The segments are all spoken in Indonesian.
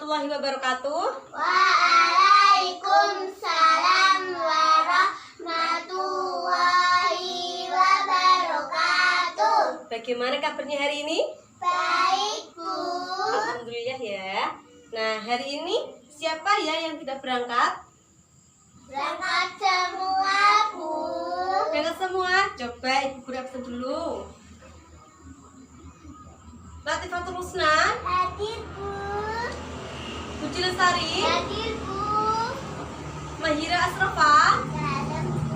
warahmatullahi wabarakatuh. Waalaikumsalam warahmatullahi wabarakatuh. Bagaimana kabarnya hari ini? Baik, Bu. Alhamdulillah ya. Nah, hari ini siapa ya yang tidak berangkat? Berangkat semua, Bu. Berangkat semua? Coba Ibu guru absen dulu. Latifatul Husna, Hadir, Bu. Puji Lestari, Hadir, Bu. Mahira Asrafa, Dalam, Bu.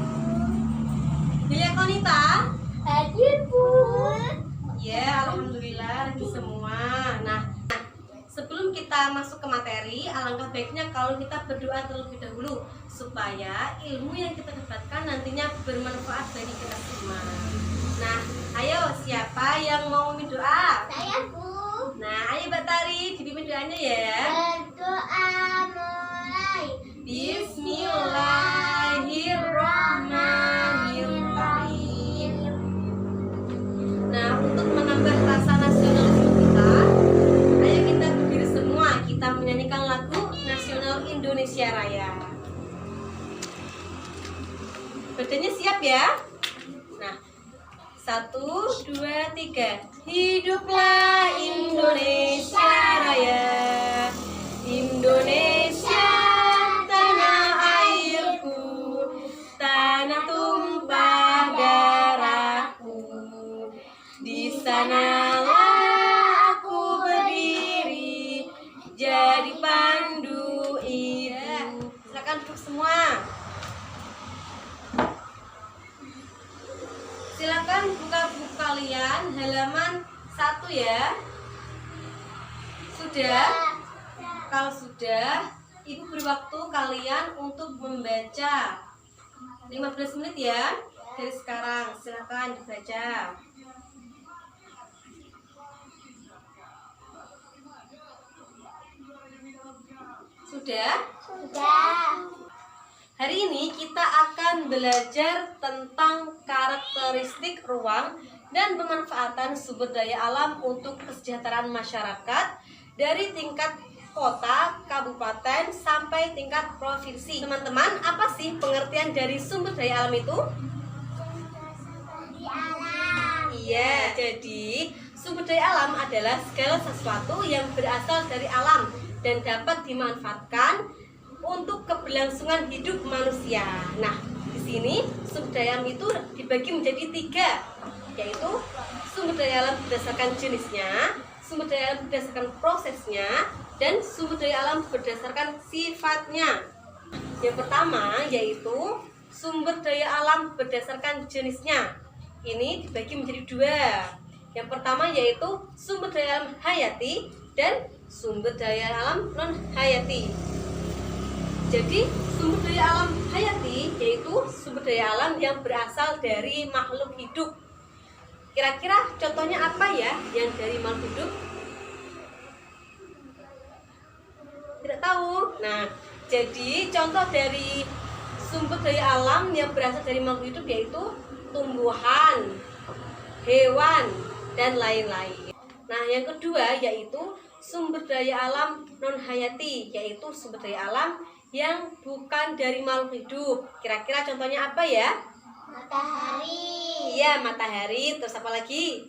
Delia Konita. Hadir, Bu. Ya, alhamdulillah lagi semua. Nah, sebelum kita masuk ke materi, alangkah baiknya kalau kita berdoa terlebih dahulu supaya ilmu yang kita dapatkan nantinya bermanfaat bagi kita semua. Nah, ayo siapa yang mau mimpin doa? Saya, Bu. Nah, ayo Mbak Tari dipimpin doanya ya. Berdoa mulai. Bismillahirrahmanirrahim. Nah, untuk menambah rasa nasionalisme kita, ayo kita berdiri semua, kita menyanyikan lagu Nasional Indonesia Raya. Badannya siap ya? Nah, 1, 2, 3. Hiduplah Indonesia Raya, Indonesia tanah airku, tanah tumpah darahku. Di sanalah aku berdiri, jadi pandu ibu. Silakan duduk semua. Silakan buka buku kalian halaman 1 ya. Sudah? Kalau sudah, Ibu beri waktu kalian untuk membaca 15 menit ya. Dari sekarang silakan dibaca. Sudah? Sudah. Hari ini kita akan belajar tentang karakteristik ruang dan pemanfaatan sumber daya alam untuk kesejahteraan masyarakat dari tingkat kota, kabupaten, sampai tingkat provinsi. Teman-teman, apa sih pengertian dari sumber daya alam itu? Di alam. Iya, jadi sumber daya alam adalah segala sesuatu yang berasal dari alam dan dapat dimanfaatkan untuk keberlangsungan hidup manusia. Nah, di sini sumber daya alam itu dibagi menjadi 3, yaitu sumber daya alam berdasarkan jenisnya, sumber daya alam berdasarkan prosesnya, dan sumber daya alam berdasarkan sifatnya. Yang pertama yaitu sumber daya alam berdasarkan jenisnya. Ini dibagi menjadi 2. Yang pertama yaitu sumber daya alam hayati dan sumber daya alam non hayati. Jadi sumber daya alam hayati yaitu sumber daya alam yang berasal dari makhluk hidup. Kira-kira contohnya apa ya yang dari makhluk hidup? Tidak tahu. Nah, jadi contoh dari sumber daya alam yang berasal dari makhluk hidup yaitu tumbuhan, hewan, dan lain-lain. Nah, yang kedua yaitu sumber daya alam non hayati, yaitu sumber daya alam yang bukan dari makhluk hidup. Kira-kira contohnya apa ya? Matahari. Iya, matahari. Terus apa lagi?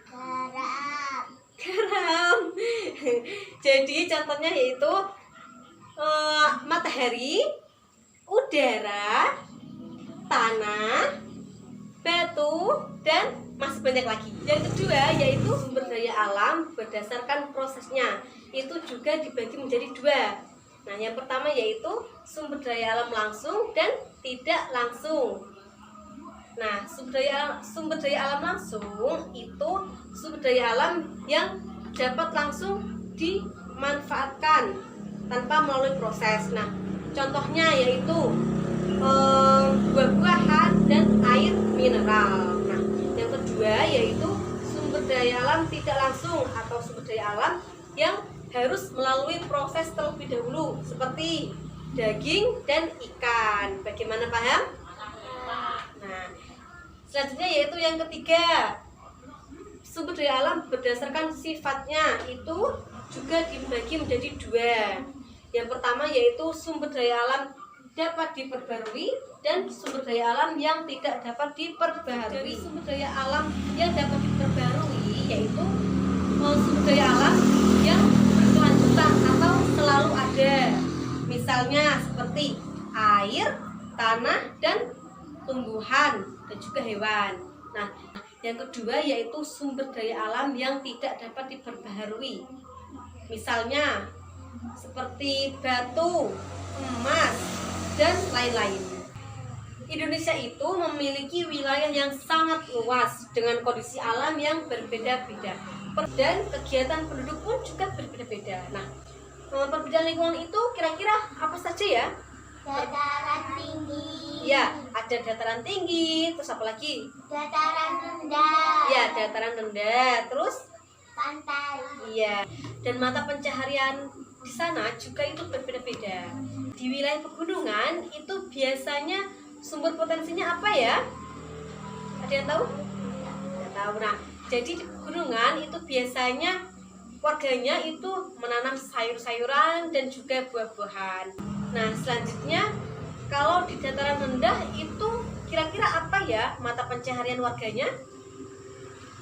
Garam. Garam. Jadi contohnya yaitu matahari, udara, tanah, batu, dan masih banyak lagi. Yang kedua yaitu sumber daya alam berdasarkan prosesnya. Itu juga dibagi menjadi 2. Nah, yang pertama yaitu sumber daya alam langsung dan tidak langsung. Nah, sumber daya alam langsung itu sumber daya alam yang dapat langsung dimanfaatkan tanpa melalui proses. Nah, contohnya yaitu buah-buahan dan air mineral. Nah, yang kedua yaitu sumber daya alam tidak langsung atau sumber daya alam yang harus melalui proses terlebih dahulu seperti daging dan ikan. Bagaimana, paham? Nah, selanjutnya yaitu yang ketiga, sumber daya alam berdasarkan sifatnya itu juga dibagi menjadi dua. Yang pertama yaitu sumber daya alam dapat diperbarui dan sumber daya alam yang tidak dapat diperbarui. Dari sumber daya alam yang dapat diperbarui yaitu sumber daya alam yang berkelanjutan atau selalu ada. Misalnya seperti air, tanah, dan tumbuhan dan juga hewan. Nah, yang kedua yaitu sumber daya alam yang tidak dapat diperbaharui. Misalnya seperti batu, emas, dan lain-lain. Indonesia itu memiliki wilayah yang sangat luas dengan kondisi alam yang berbeda-beda dan kegiatan penduduk pun juga berbeda-beda. Nah, perbedaan lingkungan itu kira-kira apa saja ya? Dataran tinggi. Ya, ada dataran tinggi, terus apa lagi? Dataran rendah. Ya, dataran rendah, terus Pantai. iya. Dan mata pencaharian di sana juga itu berbeda-beda. Di wilayah pegunungan itu biasanya sumber potensinya apa ya? Ada yang tahu? Tidak tahu. Nah, jadi di pegunungan itu biasanya warganya itu menanam sayur-sayuran dan juga buah-buahan. Nah, selanjutnya kalau di dataran rendah itu kira-kira apa ya mata pencaharian warganya?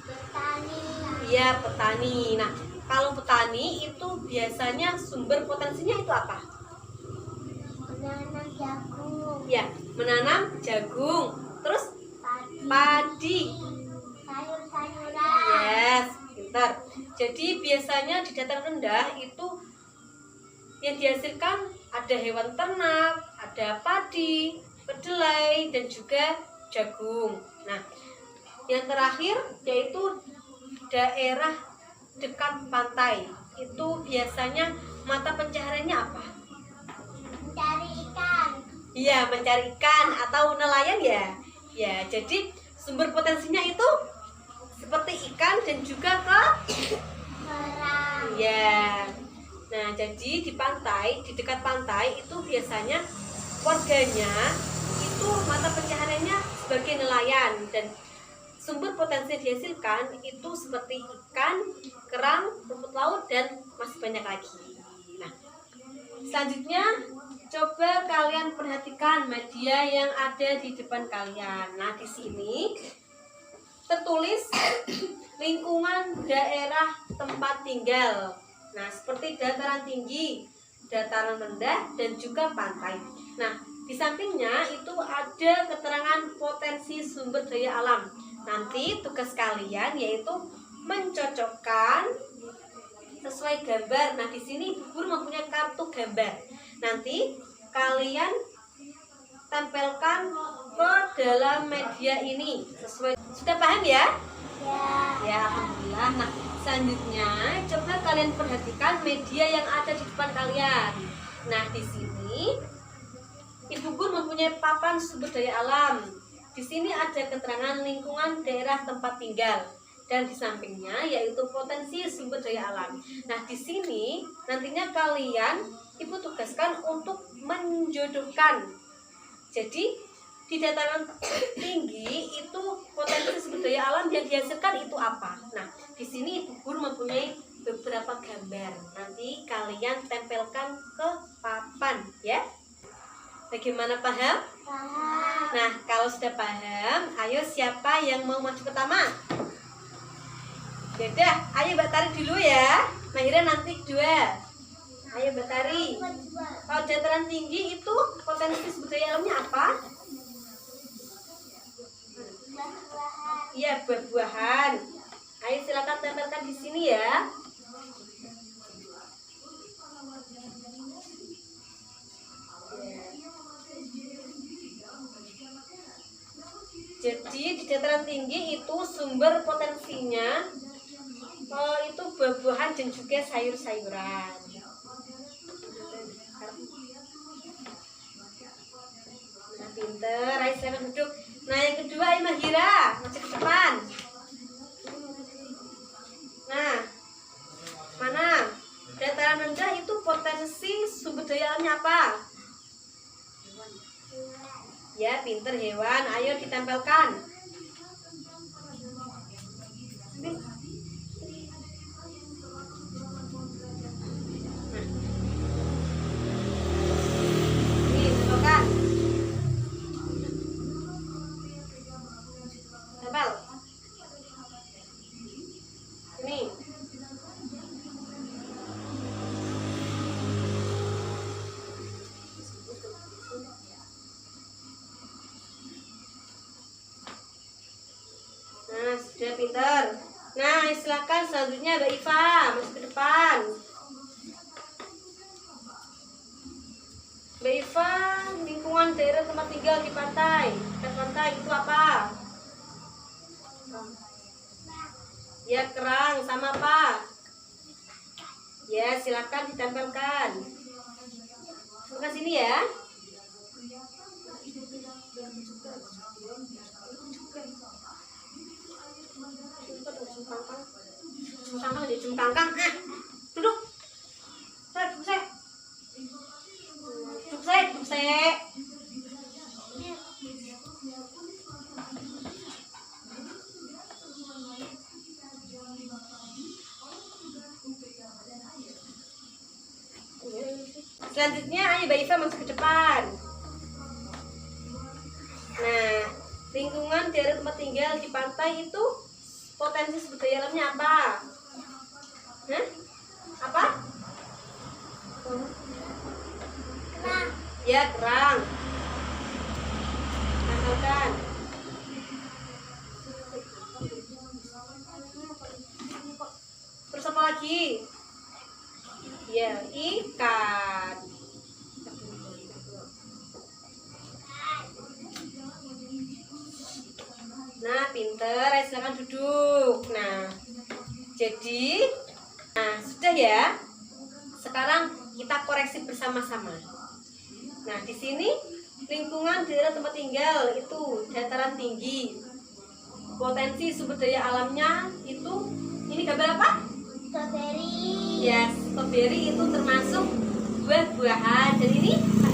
Petani. Iya, petani. Nah, kalau petani itu biasanya sumber potensinya itu apa? Menanam jagung. Ya, menanam jagung. Terus Padi. padi. Sayur-sayuran. Yes, pintar. Jadi biasanya di dataran rendah itu yang dihasilkan ada hewan ternak, ada padi, kedelai, dan juga jagung. Nah, yang terakhir yaitu daerah dekat pantai. Itu biasanya mata pencahariannya apa? Mencari ikan. Iya, mencari ikan atau nelayan ya. Ya, jadi sumber potensinya itu seperti ikan dan juga Kerang. ya. Nah, jadi di pantai, di dekat pantai itu biasanya warganya itu mata pencahariannya sebagai nelayan dan sumber potensi yang dihasilkan itu seperti ikan, kerang, rumput laut dan masih banyak lagi. Nah, selanjutnya coba kalian perhatikan media yang ada di depan kalian. Nah, di sini tertulis lingkungan daerah tempat tinggal. Nah, seperti dataran tinggi, dataran rendah, dan juga pantai. Nah, di sampingnya itu ada keterangan potensi sumber daya alam. Nanti tugas kalian yaitu mencocokkan sesuai gambar. Nah, di sini Ibu Guru mempunyai kartu gambar. Nanti kalian tempelkan ke dalam media ini sesuai. Sudah paham ya? Ya. Ya, alhamdulillah. Nah, selanjutnya coba kalian perhatikan media yang ada di depan kalian. Nah, di sini Ibu Guru mempunyai papan sumber daya alam. Di sini ada keterangan lingkungan daerah tempat tinggal dan di sampingnya yaitu potensi sumber daya alam. Nah, di sini nantinya kalian Ibu tugaskan untuk menjodohkan. Jadi di dataran tinggi itu potensi sumber daya alam yang dihasilkan itu apa? Nah, di sini Ibu Guru mempunyai beberapa gambar. Nanti kalian tempelkan ke papan ya. Bagaimana, paham? Paham. Nah, kalau sudah paham, ayo siapa yang mau maju pertama? Yaudah, ayo Mbak Tari dulu ya. Mahira nanti dua. Ayo Mbak Tari. Kalau dataran tinggi itu potensi sumber daya alamnya apa? Buah-buahan. Iya, buah-buahan. Ayo silakan tempelkan di sini ya. Jadi di dataran tinggi itu sumber potensinya itu buah-buahan dan juga sayur-sayuran. Nah, pinter. Ayo silakan duduk. Nah, yang kedua Ayo Mahira, maju ke depan. Nah, mana? Dataran rendah itu potensi sumber daya alamnya apa? Ya, pinter hewan. Ayo ditempelkan. Silakan selanjutnya Mbak Iva masuk ke depan. Mbak Iva, lingkungan daerah tempat tinggal di pantai. Dekat pantai itu apa? Ya, kerang sama apa? Ya, silakan ditempelkan. Ke sini ya. Cungkangkang. Duduk. Duduk saya. Duduk saya. Selanjutnya ayo Mbak Iva masuk ke depan. Nah, lingkungan daerah tempat tinggal di pantai itu potensi sumber daya alamnya apa? Hah? Apa? Kerang. Ya, kerang. Tambahkan. Terus apa lagi? Ya, ikan. Nah, pinter. Ayo silakan duduk. Nah, sudah ya. Sekarang kita koreksi bersama-sama. Nah, di sini lingkungan daerah tempat tinggal itu dataran tinggi. Potensi sumber daya alamnya itu ini gambar apa? Strawberry. Yes, strawberry itu termasuk buah-buahan. Dan ini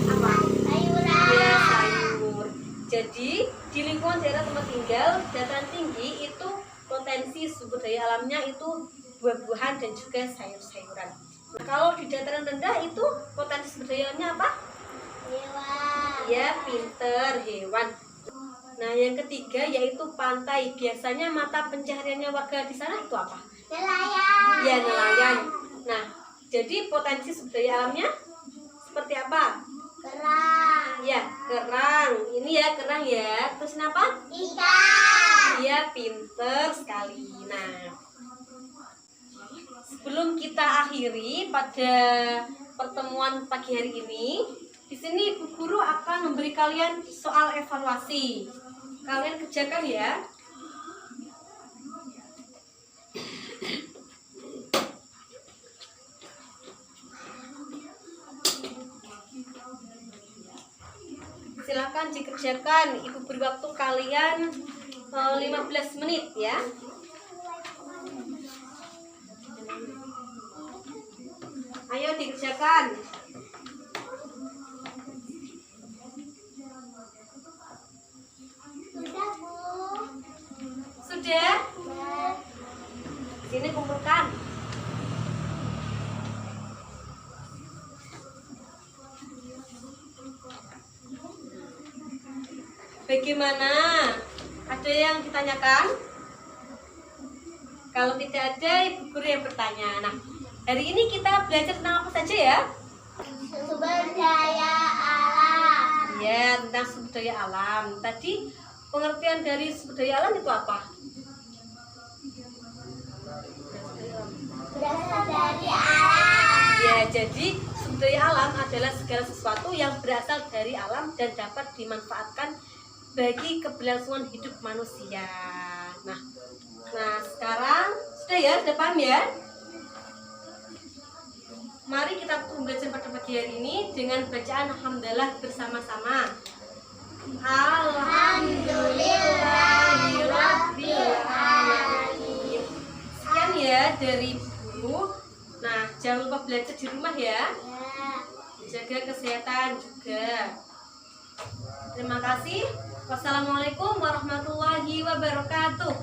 apa? Sayuran. Ya, sayur. Jadi di lingkungan daerah tempat tinggal dataran tinggi itu potensi sumber daya alamnya itu buah-buahan dan juga sayur-sayuran. Nah, kalau di dataran rendah itu potensi sumber dayanya apa? Hewan. Ya, pinter, hewan. Nah, yang ketiga yaitu pantai. Biasanya mata pencahariannya warga di sana itu apa? Nelayan. Ya, nelayan. Nah, jadi potensi sumber daya alamnya seperti apa? Kerang. Ya, kerang. Ini ya kerang ya. Terus kenapa? Ikan. Ya, pinter sekali. Nah, sebelum kita akhiri pada pertemuan pagi hari ini, di sini Bu Guru akan memberi kalian soal evaluasi. Kalian kerjakan ya. Silakan dikerjakan. Ibu beri waktu kalian 15 menit ya. Ayo dikerjakan. Sudah, Bu. Sudah? Ya. Sini kumpulkan. Bagaimana? Ada yang ditanyakan? Kalau tidak ada, Ibu Guru yang bertanya. Nah, hari ini kita belajar tentang apa saja ya? Sumber daya alam. Ya, tentang sumber daya alam. Tadi pengertian dari sumber daya alam itu apa? Berasal dari alam. Ya, jadi sumber daya alam adalah segala sesuatu yang berasal dari alam dan dapat dimanfaatkan bagi keberlangsungan hidup manusia. Nah, sekarang sudah ya, sudah paham ya? Mari kita belajar pada pagi hari ini dengan bacaan alhamdulillah bersama-sama. Alhamdulillahirabbil alamin. Sekian ya dari Ibu. Nah, jangan lupa belajar di rumah ya. Ya. Jaga kesehatan juga. Terima kasih. Wassalamualaikum warahmatullahi wabarakatuh.